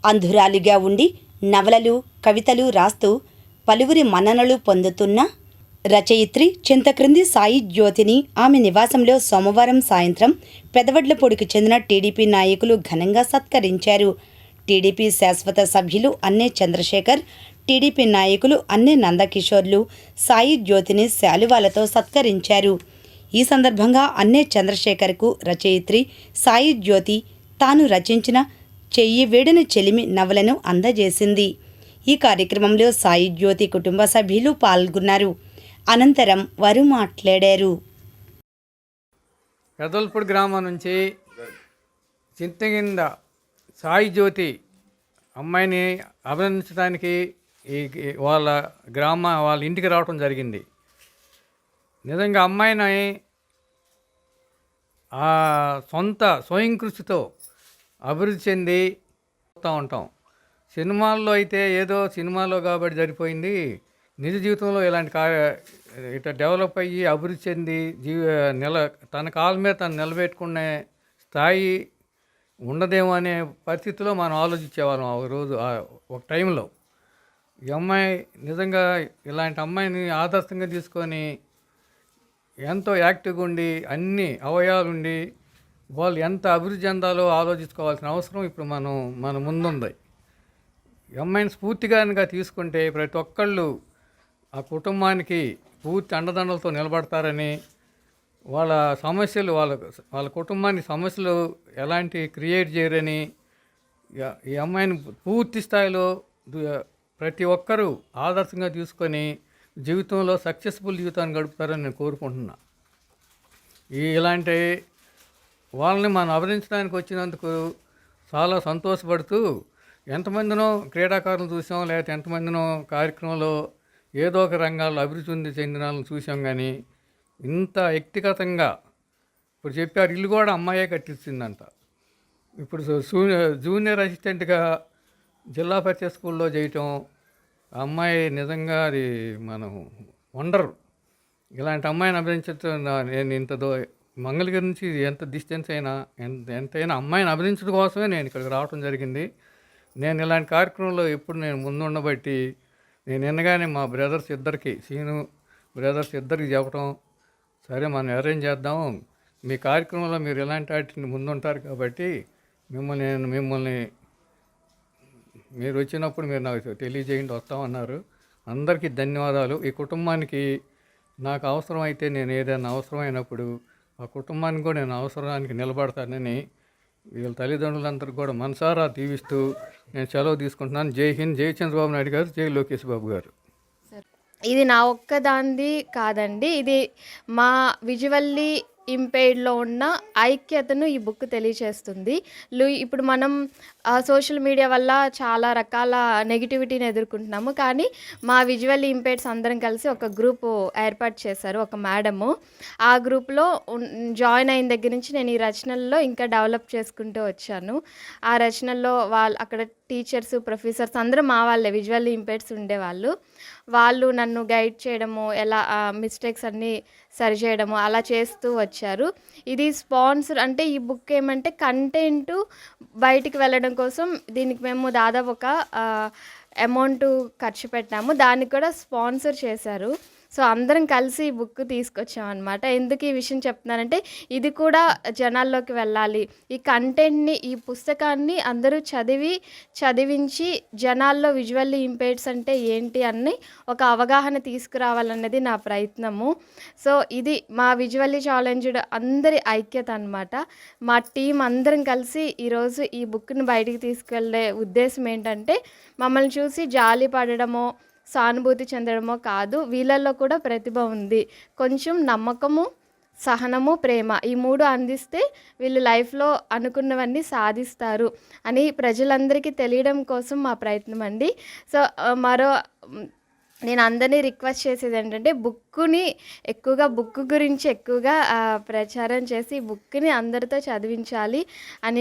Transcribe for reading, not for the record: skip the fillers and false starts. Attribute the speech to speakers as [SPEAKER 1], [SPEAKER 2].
[SPEAKER 1] అంధురాలిగా ఉండి నవలలు, కవితలు రాస్తూ పలువురి మన్ననలు పొందుతున్న రచయిత్రి చింతక్రింది సాయి జ్యోతిని ఆమె నివాసంలో సోమవారం సాయంత్రం పెదవడ్లపూడికి చెందిన టీడీపీ నాయకులు ఘనంగా సత్కరించారు. టీడీపీ శాశ్వత సభ్యులు అన్నే చంద్రశేఖర్, టీడీపీ నాయకులు అన్నే నందకిషోర్లు సాయి జ్యోతిని శాలువాలతో సత్కరించారు. ఈ సందర్భంగా అన్నే చంద్రశేఖర్కు రచయిత్రి సాయి జ్యోతి తాను రచించిన చెయ్యి వేడిన చెలిమి నవలను అందజేసింది. ఈ కార్యక్రమంలో సాయి జ్యోతి కుటుంబ సభ్యులు పాల్గొన్నారు. అనంతరం వారు మాట్లాడారు.
[SPEAKER 2] పెదల్పూడి గ్రామం నుంచి చింతకింద సాయి జ్యోతి అమ్మాయిని అభినందించడానికి వాళ్ళ ఇంటికి రావడం జరిగింది. నిజంగా అమ్మాయిని సొంత స్వయం కృషితో అభివృద్ధి చెంది ఉంటాం. సినిమాల్లో అయితే ఏదో సినిమాలో కాబట్టి సరిపోయింది. నిజ జీవితంలో ఇలాంటి ఇట్లా డెవలప్ అయ్యి అభివృద్ధి చెంది తన కాళ్ళ మీద తను నిలబెట్టుకునే స్థాయి ఉండదేమో అనే పరిస్థితిలో మనం ఆలోచించేవాళ్ళం ఒక రోజు, ఒక టైంలో. ఈ అమ్మాయి నిజంగా ఇలాంటి అమ్మాయిని ఆదర్శంగా తీసుకొని ఎంతో యాక్టివ్గా ఉండి అన్ని అవయవాలుండి వాళ్ళు ఎంత అభివృద్ధి చెందాలో ఆలోచించుకోవాల్సిన అవసరం ఇప్పుడు మన ముందుంది. ఈ అమ్మాయిని స్ఫూర్తిగా తీసుకుంటే ప్రతి ఒక్కళ్ళు ఆ కుటుంబానికి పూర్తి అండదండలతో నిలబడతారని, వాళ్ళ సమస్యలు వాళ్ళ కుటుంబానికి సమస్యలు ఎలాంటి క్రియేట్ చేయరని, ఈ అమ్మాయిని పూర్తి స్థాయిలో ప్రతి ఒక్కరూ ఆదర్శంగా తీసుకొని జీవితంలో సక్సెస్ఫుల్ జీవితాన్ని గడుపుతారని నేను కోరుకుంటున్నా. ఇలాంటి వాళ్ళని మనం అభినందించడానికి వచ్చినందుకు చాలా సంతోషపడుతూ, ఎంతమందినో క్రీడాకారులను చూసాం, లేకపోతే ఎంతమందినో కార్యక్రమంలో ఏదో ఒక రంగాల్లో అభివృద్ధి చెందిన వాళ్ళని చూసాం. కానీ ఇంత వ్యక్తిగతంగా ఇప్పుడు చెప్పారు, ఇల్లు కూడా అమ్మాయే కట్టించిందంట. ఇప్పుడు జూనియర్ అసిస్టెంట్గా జిల్లా పరిషత్ స్కూల్లో చేయటం, అమ్మాయి నిజంగా అది మనం వండరు. ఇలాంటి అమ్మాయిని అభినందించడం నేను మంగళగిరి నుంచి ఎంత డిస్టెన్స్ అయినా ఎంతైనా అమ్మాయిని అభినందించడం కోసమే నేను ఇక్కడికి రావడం జరిగింది. నేను ఇలాంటి కార్యక్రమంలో ఎప్పుడు నేను ముందుండబట్టి నేను వినగానే మా సీను బ్రదర్స్ ఇద్దరికి చెప్పడం, సరే మనం అరేంజ్ చేద్దాం, మీ కార్యక్రమంలో మీరు ఇలాంటి వాటిని ముందుంటారు కాబట్టి మిమ్మల్ని మీరు వచ్చినప్పుడు మీరు నాకు తెలియజేయండి, వస్తామన్నారు. అందరికీ ధన్యవాదాలు. ఈ కుటుంబానికి నాకు అవసరం అయితే నేను ఏదైనా అవసరమైనప్పుడు ఆ కుటుంబానికి కూడా నేను అవసరానికి నిలబడతానని వీళ్ళ తల్లిదండ్రులందరికీ కూడా మనసారా దీవిస్తూ నేను సెలవు తీసుకుంటున్నాను. జై హింద్. జై చంద్రబాబు నాయుడు గారు, జై లోకేష్ బాబు గారు.
[SPEAKER 3] ఇది నా ఒక్కదాంది కాదండి, ఇది మా విజువల్లీ ఇంపైర్డ్లో ఉన్న ఐక్యతను ఈ బుక్ తెలియచేస్తుంది. ఇప్పుడు మనం సోషల్ మీడియా వల్ల చాలా రకాల నెగిటివిటీని ఎదుర్కొంటున్నాము. కానీ మా విజువల్ ఇంపైర్డ్స్ అందరం కలిసి ఒక గ్రూప్ ఏర్పాటు చేశారు, ఒక మేడము. ఆ గ్రూప్లో జాయిన్ అయిన దగ్గర నుంచి నేను ఈ రచనల్లో ఇంకా డెవలప్ చేసుకుంటూ వచ్చాను. ఆ రచనల్లో అక్కడ టీచర్స్, ప్రొఫెసర్స్ అందరూ మా వాళ్ళే, విజువల్ ఇంపైర్డ్స్ ఉండేవాళ్ళు. వాళ్ళు నన్ను గైడ్ చేయడము, ఎలా మిస్టేక్స్ అన్నీ సరిచేయడము అలా చేస్తూ వచ్చారు. ఇది స్పాన్సర్ అంటే ఈ బుక్ ఏమంటే కంటెంట్ బయటికి వెళ్ళడం కోసం దీనికి మేము దాదాపు ఒక అమౌంట్ ఖర్చు పెట్టాము. దానికి కూడా స్పాన్సర్ చేశారు. సో అందరం కలిసి ఈ బుక్ తీసుకొచ్చామన్నమాట. ఎందుకు ఈ విషయం చెప్తున్నానంటే ఇది కూడా జనాల్లోకి వెళ్ళాలి. ఈ కంటెంట్ని, ఈ పుస్తకాన్ని అందరూ చదివించి జనాల్లో విజువల్లీ ఇంపైర్డ్స్ అంటే ఏంటి అని ఒక అవగాహన తీసుకురావాలన్నది నా ప్రయత్నము. సో ఇది మా విజువల్లీ ఛాలెంజ్డ్ అందరి ఐక్యత అన్నమాట. మా టీం అందరం కలిసి ఈరోజు ఈ బుక్ని బయటికి తీసుకెళ్ళే ఉద్దేశం ఏంటంటే మమ్మల్ని చూసి జాలి పడడమో, సానుభూతి చెందడమో కాదు, వీళ్ళల్లో కూడా ప్రతిభ ఉంది, కొంచెం నమ్మకము, సహనము, ప్రేమ ఈ 3 అందిస్తే వీళ్ళు లైఫ్లో అనుకున్నవన్నీ సాధిస్తారు అని ప్రజలందరికీ తెలియడం కోసం మా ప్రయత్నం అండి. సో నేను అందరినీ రిక్వెస్ట్ చేసేది ఏంటంటే బుక్ గురించి ఎక్కువగా ప్రచారం చేసి బుక్ని అందరితో చదివించాలి అని